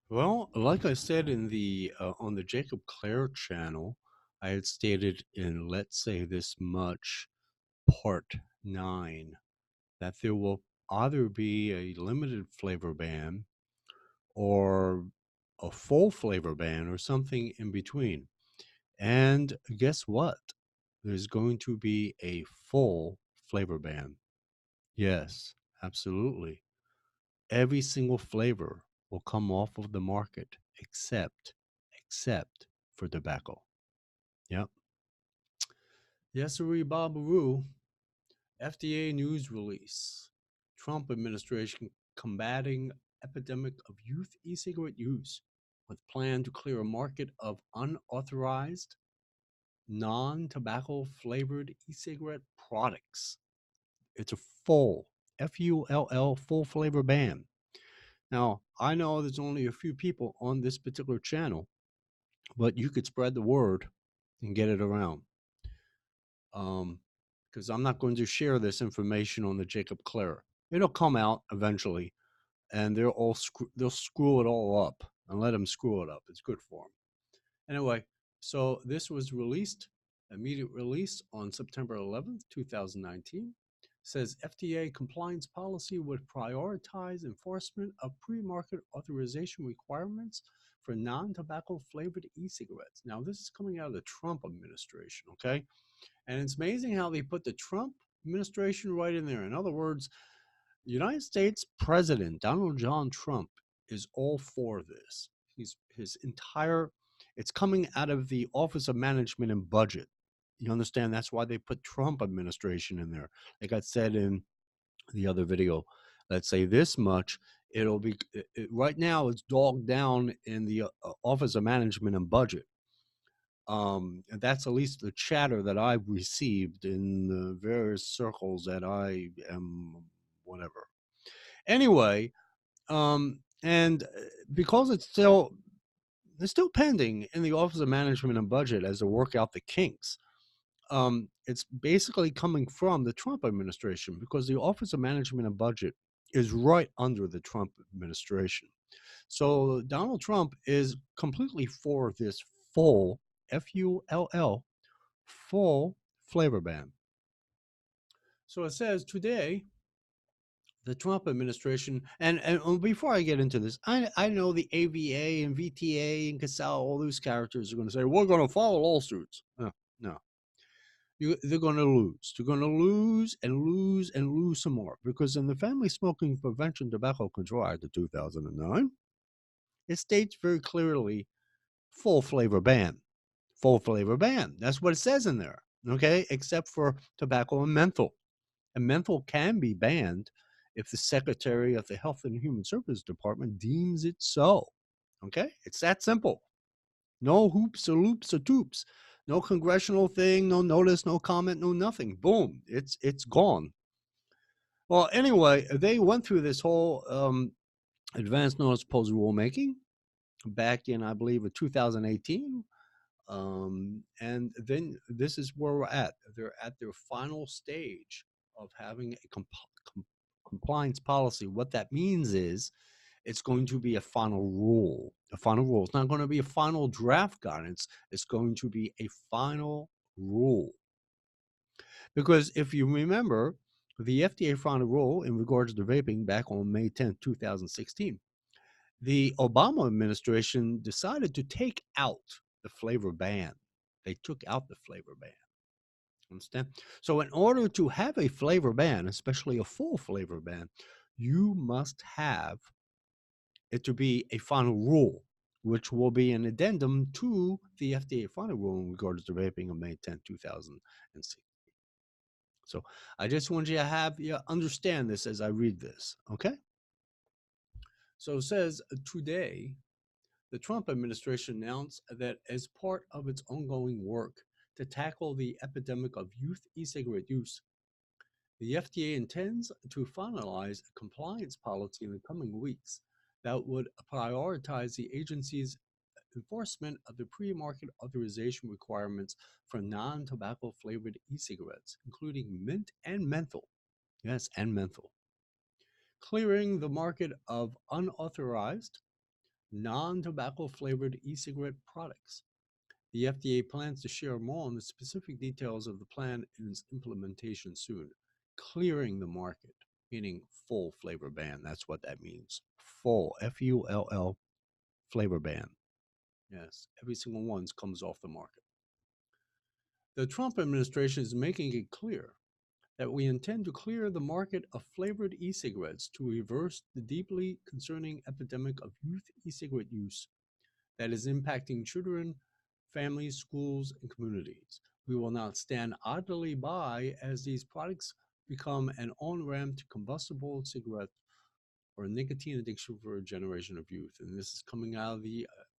Well, like I said in the on the Jacob Clare channel, I had stated in Let's Say This Much Part 9 that there will either be a limited flavor ban or a full flavor ban or something in between. And guess what? There's going to be a full flavor ban. Yes, absolutely. Every single flavor will come off of the market except for tobacco. Yep. Yes, sirree, Babaroo. FDA news release. Trump administration combating epidemic of youth e-cigarette use with plan to clear a market of unauthorized non-tobacco flavored e-cigarette products. It's a full FULL full flavor ban. Now, I know there's only a few people on this particular channel, but you could spread the word and get it around. Because I'm not going to share this information on the Jacob Clare. It'll come out eventually, and they'll screw it all up and let them screw it up. It's good for them. Anyway, so this was released, immediate release on September 11th, 2019. Says FDA compliance policy would prioritize enforcement of pre-market authorization requirements for non-tobacco flavored e-cigarettes. Now, this is coming out of the Trump administration, okay? And it's amazing how they put the Trump administration right in there. In other words, the United States President Donald John Trump is all for this. His entire it's coming out of the Office of Management and Budget. You understand? That's why they put Trump administration in there. Like I said in the other video, let's say this much. It'll be right now. It's dogged down in the Office of Management and Budget. And that's at least the chatter that I've received in the various circles that I am, whatever. Anyway, and because it's still pending in the Office of Management and Budget as they work out the kinks. It's basically coming from the Trump administration because the Office of Management and Budget is right under the Trump administration. So Donald Trump is completely for this full FULL full flavor ban. So it says today the Trump administration, and before I get into this, I know the AVA and VTA and Casal, all those characters are going to say, we're going to follow lawsuits. No, no. They're going to lose. They're going to lose and lose and lose some more because in the Family Smoking Prevention Tobacco Control Act of 2009, it states very clearly full flavor ban. Full flavor ban. That's what it says in there. Okay, except for tobacco and menthol. And menthol can be banned if the Secretary of the Health and Human Services Department deems it so. Okay, it's that simple. No hoops or loops or toops. No congressional thing, no notice, no comment, no nothing. Boom, it's gone. Well, anyway, they went through this whole advance notice proposal rulemaking back in, I believe, 2018. And then this is where we're at. They're at their final stage of having a compliance policy. What that means is it's going to be a final rule. A final rule. It's not going to be a final draft guidance. It's going to be a final rule. Because if you remember, the FDA final rule in regards to vaping back on May 10th, 2016, the Obama administration decided to take out the flavor ban. They took out the flavor ban. Understand? So, in order to have a flavor ban, especially a full flavor ban, you must have it to be a final rule, which will be an addendum to the FDA final rule in regards to vaping on May 10th, 2006. So, I just want you to have you understand this as I read this. Okay? So, it says today the Trump administration announced that as part of its ongoing work to tackle the epidemic of youth e cigarette use, the FDA intends to finalize a compliance policy in the coming weeks that would prioritize the agency's enforcement of the pre market authorization requirements for non tobacco flavored e cigarettes, including mint and menthol. Yes, and menthol. Clearing the market of unauthorized non-tobacco flavored e-cigarette products. The FDA plans to share more on the specific details of the plan and its implementation soon. Clearing the market, meaning full flavor ban. That's what that means. Full, Full, flavor ban. Yes, every single one comes off the market. The Trump administration is making it clear that we intend to clear the market of flavored e cigarettes to reverse the deeply concerning epidemic of youth e cigarette use that is impacting children, families, schools, and communities. We will not stand idly by as these products become an on ramp to combustible cigarette or nicotine addiction for a generation of youth. And this is coming out of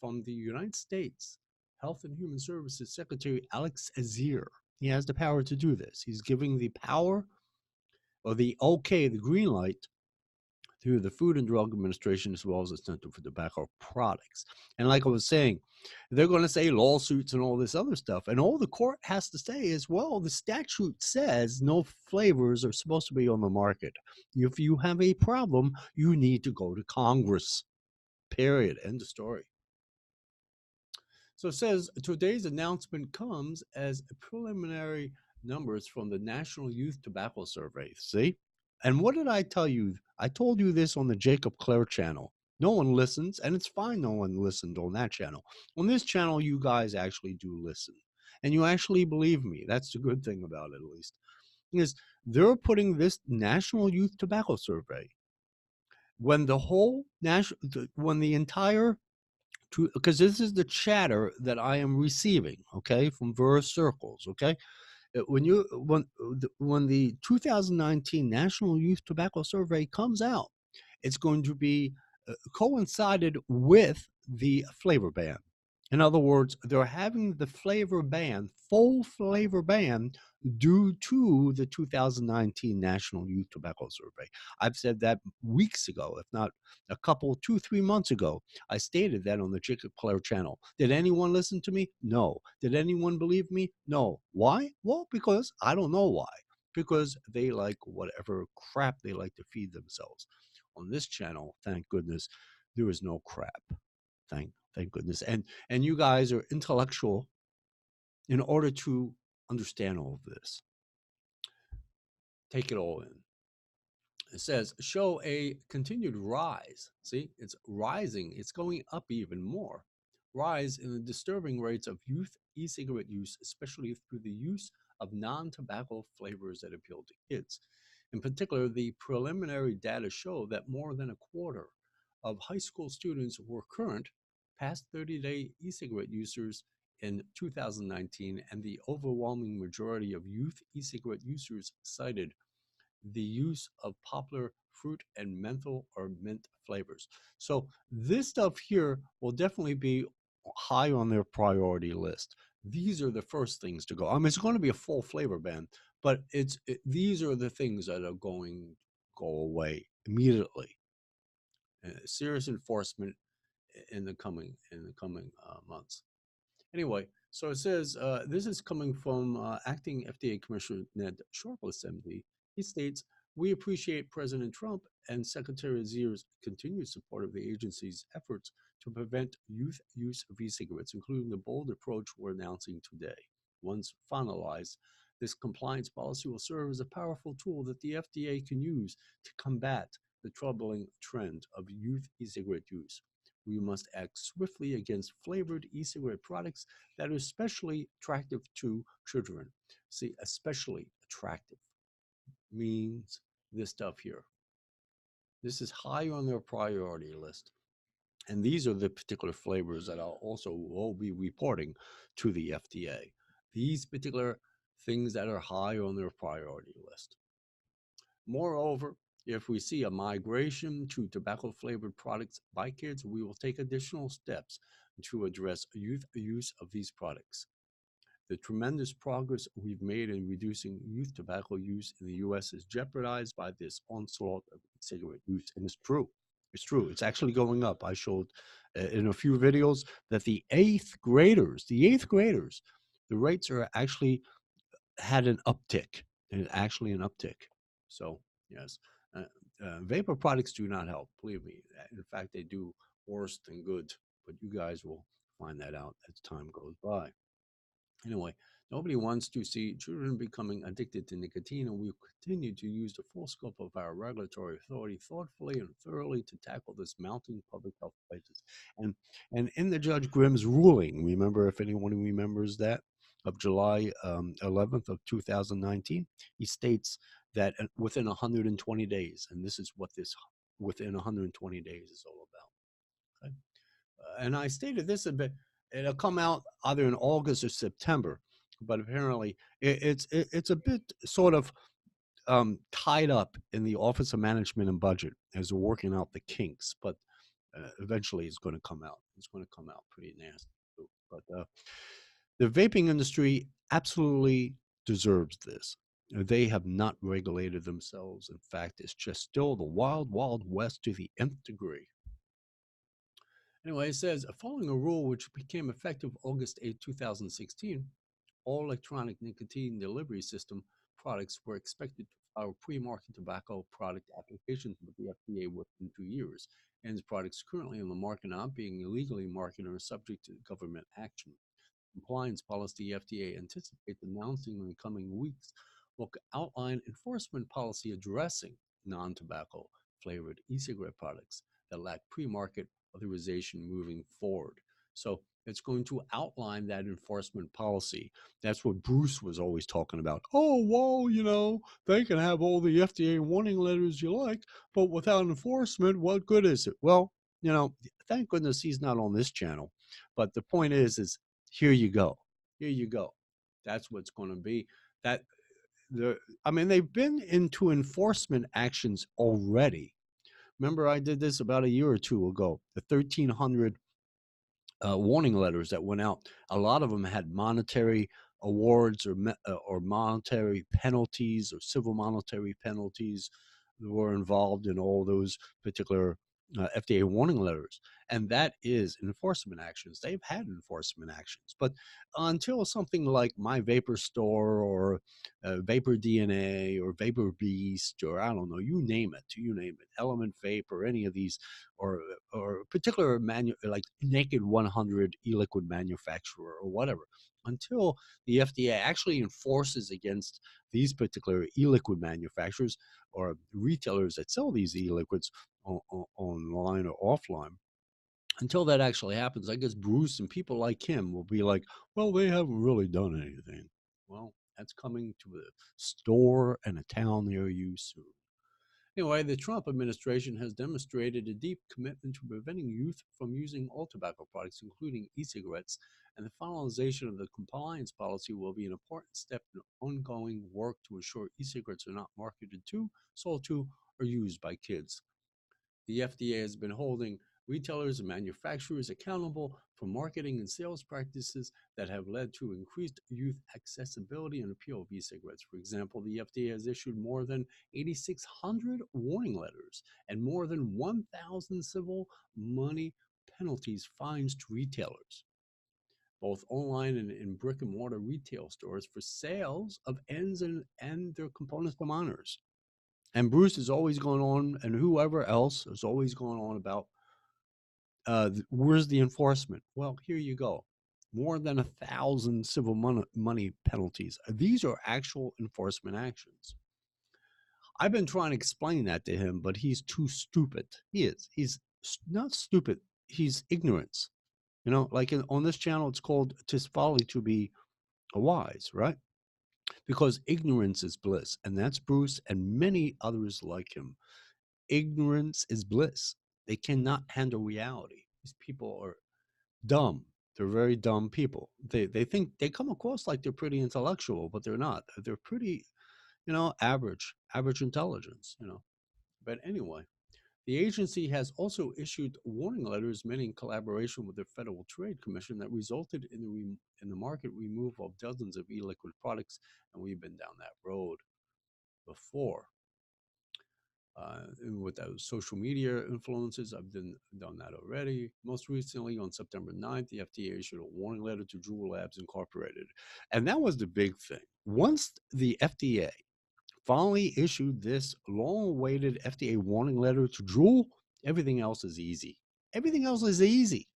from the United States Health and Human Services Secretary Alex Azir. He has the power to do this. He's giving the power or the okay, the green light through the Food and Drug Administration as well as the Center for Tobacco Products. And like I was saying, they're going to say lawsuits and all this other stuff. And all the court has to say is, well, the statute says no flavors are supposed to be on the market. If you have a problem, you need to go to Congress. Period. End of story. So it says today's announcement comes as preliminary numbers from the National Youth Tobacco Survey. See? And what did I tell you? I told you this on the Jacob Clare channel. No one listens, and it's fine no one listened on that channel. On this channel, you guys actually do listen. And you actually believe me. That's the good thing about it, at least. Is they're putting this National Youth Tobacco Survey when the whole national, when the entire because this is the chatter that I am receiving, okay, from various circles, okay. When the 2019 National Youth Tobacco Survey comes out, it's going to be coincided with the flavor ban. In other words, they're having the flavor ban, full flavor ban, due to the 2019 National Youth Tobacco Survey. I've said that weeks ago, if not a couple, 2, 3 months ago. I stated that on the Jacob Clare channel. Did anyone listen to me? No. Did anyone believe me? No. Why? Well, because I don't know why. Because they like whatever crap they like to feed themselves. On this channel, thank goodness, there is no crap. Thank goodness. And you guys are intellectual in order to understand all of this. Take it all in. It says show a continued rise. See, it's rising. It's going up even more. Rise in the disturbing rates of youth e-cigarette use, especially through the use of non-tobacco flavors that appeal to kids. In particular, the preliminary data show that more than a quarter of high school students were current past 30-day e-cigarette users in 2019, and the overwhelming majority of youth e-cigarette users cited the use of popular fruit and menthol or mint flavors. So this stuff here will definitely be high on their priority list. These are the first things to go. I mean, it's going to be a full flavor ban, but these are the things that are going to go away immediately. Serious enforcement in the coming months. Anyway, so it says this is coming from acting FDA Commissioner Ned Sharpless, MD. He states, we appreciate President Trump and Secretary Azir's continued support of the agency's efforts to prevent youth use of e-cigarettes, including the bold approach we're announcing today. Once finalized, this compliance policy will serve as a powerful tool that the FDA can use to combat the troubling trend of youth e-cigarette use. We must act swiftly against flavored e-cigarette products that are especially attractive to children. See, especially attractive means this stuff here. This is high on their priority list. And these are the particular flavors that I'll also will be reporting to the FDA. These particular things that are high on their priority list. Moreover, if we see a migration to tobacco-flavored products by kids, we will take additional steps to address youth use of these products. The tremendous progress we've made in reducing youth tobacco use in the U.S. is jeopardized by this onslaught of cigarette use. And it's true. It's true. It's actually going up. I showed in a few videos that the eighth graders, the rates are actually had an uptick. And actually an uptick. So, yes. Vapor products do not help. Believe me. In fact, they do worse than good. But you guys will find that out as time goes by. Anyway, nobody wants to see children becoming addicted to nicotine, and we continue to use the full scope of our regulatory authority thoughtfully and thoroughly to tackle this mounting public health crisis. And and in the Judge Grimm's ruling, remember if anyone remembers that of July 11th of 2019, he states that within 120 days, and this is what this within 120 days is all about. Okay? And I stated this a bit. It'll come out either in August or September, but apparently it's a bit sort of tied up in the Office of Management and Budget as we're working out the kinks. But eventually, it's going to come out. It's going to come out pretty nasty. But the vaping industry absolutely deserves this. They have not regulated themselves. In fact, it's just still the wild, wild west to the nth degree. Anyway, it says, following a rule which became effective August 8, 2016, all electronic nicotine delivery system products were expected to file pre-market tobacco product applications with the FDA within 2 years. And products currently on the market not being illegally marketed are subject to government action. Compliance policy the FDA anticipates announcing in the coming weeks will outline enforcement policy addressing non-tobacco flavored e-cigarette products that lack pre-market authorization moving forward. So it's going to outline that enforcement policy. That's what Bruce was always talking about. Oh, well, they can have all the FDA warning letters you like, but without enforcement, what good is it? Well, thank goodness he's not on this channel. But the point is here you go. Here you go. That's what's going to be. That they've been into enforcement actions already. Remember, I did this about a year or two ago. The 1,300 warning letters that went out. A lot of them had monetary awards or monetary penalties or civil monetary penalties that were involved in all those particular FDA warning letters. And that is enforcement actions. They've had enforcement actions. But until something like My Vapor Store or Vapor DNA or Vapor Beast or I don't know, you name it, Element Vape or any of these or particular like Naked 100 e-liquid manufacturer or whatever, until the FDA actually enforces against these particular e-liquid manufacturers or retailers that sell these e-liquids online or offline. Until that actually happens, I guess Bruce and people like him will be like, well, they haven't really done anything. Well, that's coming to a store and a town near you soon. Anyway, the Trump administration has demonstrated a deep commitment to preventing youth from using all tobacco products, including e-cigarettes, and the finalization of the compliance policy will be an important step in ongoing work to ensure e-cigarettes are not marketed to, sold to, or used by kids. The FDA has been holding retailers and manufacturers accountable for marketing and sales practices that have led to increased youth accessibility and appeal of e-cigarettes. For example, the FDA has issued more than 8,600 warning letters and more than 1,000 civil money penalties fines to retailers, both online and in brick and mortar retail stores, for sales of ends and their components to minors. And Bruce is always going on, and whoever else is always going on about where's the enforcement? Well, here you go. More than 1,000 civil money penalties. These are actual enforcement actions. I've been trying to explain that to him, but he's too stupid. He is. He's not stupid. He's ignorance. Like on this channel, it's called "'Tis folly to be wise," right? Because ignorance is bliss, and that's Bruce and many others like him. Ignorance is bliss. They cannot handle reality. These people are dumb. They're very dumb people. They think they come across like they're pretty intellectual, but they're not. They're pretty, average intelligence. But anyway, the agency has also issued warning letters, many in collaboration with the Federal Trade Commission, that resulted in the market removal of dozens of e-liquid products, and we've been down that road before. With those social media influences, I've done that already. Most recently, on September 9th, the FDA issued a warning letter to Juul Labs Incorporated. And that was the big thing. Once the FDA finally issued this long-awaited FDA warning letter to Juul. Everything else is easy. Everything else is easy.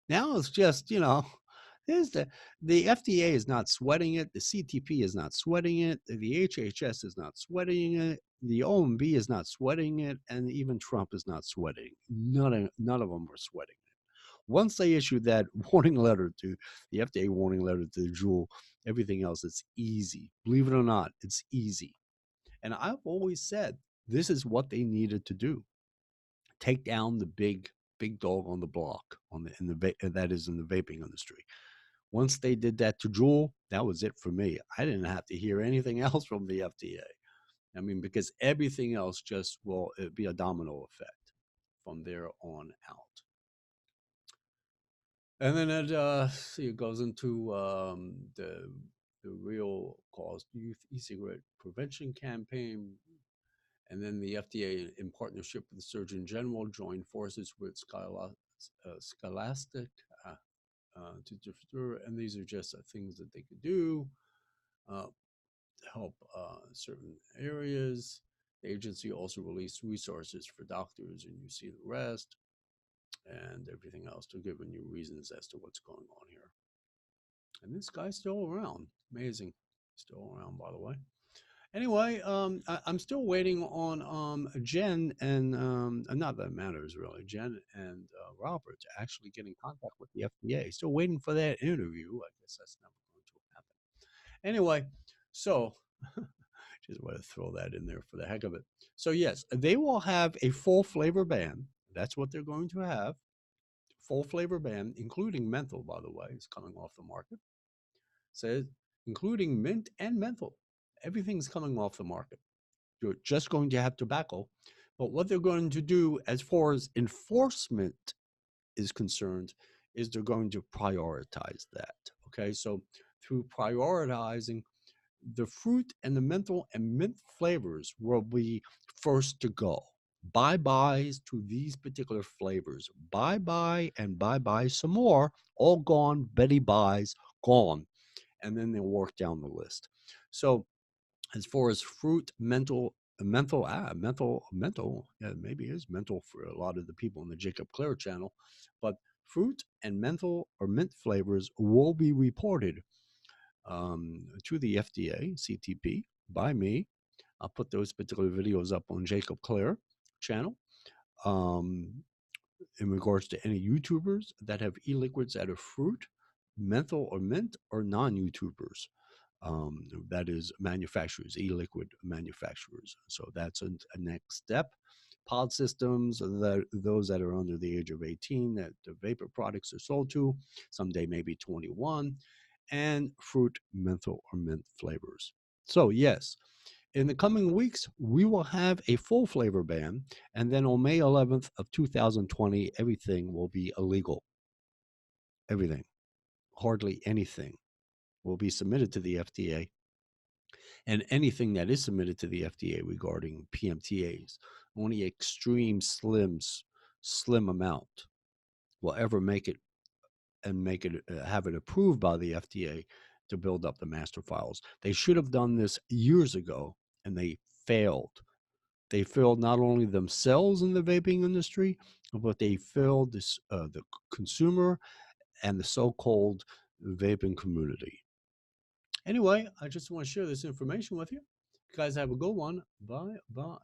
Now it's just, there's the FDA is not sweating it. The CTP is not sweating it. The HHS is not sweating it. The OMB is not sweating it. And even Trump is not sweating. None of them are sweating it. Once they issued that warning letter to the FDA warning letter to Juul, everything else is easy. Believe it or not, it's easy. And I've always said this is what they needed to do: take down the big dog on the block that is in the vaping industry. Once they did that to Juul, that was it for me. I didn't have to hear anything else from the FDA. I mean, because everything else just will be a domino effect from there on out. And then it goes into the real cost youth e-cigarette prevention campaign. And then the FDA, in partnership with the Surgeon General, joined forces with Scholastic to defer. And these are just things that they could do to help certain areas. The agency also released resources for doctors, and you see the rest, and everything else to giving you reasons as to what's going on here. And this guy's still around. Amazing. Still around, by the way. Anyway, I'm still waiting on Jen and not that it matters really. Jen and Robert to actually get in contact with the FDA. Still waiting for that interview. I guess that's never going to happen. Anyway, so just want to throw that in there for the heck of it. So yes, they will have a full flavor ban. That's what they're going to have. Full flavor ban, including menthol, by the way, is coming off the market. Says including mint and menthol. Everything's coming off the market. You're just going to have tobacco. But what they're going to do as far as enforcement is concerned is they're going to prioritize that. Okay, so through prioritizing, the fruit and the menthol and mint flavors will be first to go. Bye byes to these particular flavors. Bye bye and bye bye some more. All gone. Betty buys, gone. And then they'll work down the list. So as far as fruit, menthol, yeah, maybe it is menthol for a lot of the people in the Jacob Clare channel, but fruit and menthol or mint flavors will be reported to the FDA, CTP, by me. I'll put those particular videos up on Jacob Clare channel. Um, in regards to any YouTubers that have e-liquids that are fruit, menthol, or mint, or non-YouTubers. That is manufacturers, e-liquid manufacturers. So that's a next step. Pod systems, those that are under the age of 18 that the vapor products are sold to, someday maybe 21, and fruit, menthol, or mint flavors. So yes, in the coming weeks, we will have a full flavor ban, and then on May 11th of 2020, everything will be illegal. Everything, hardly anything, will be submitted to the FDA, and anything that is submitted to the FDA regarding PMTAs, only extreme slim amount will ever make it and have it approved by the FDA to build up the master files. They should have done this years ago, and they failed. They failed not only themselves in the vaping industry, but they failed the consumer and the so-called vaping community. Anyway, I just want to share this information with you. You guys have a good one. Bye bye.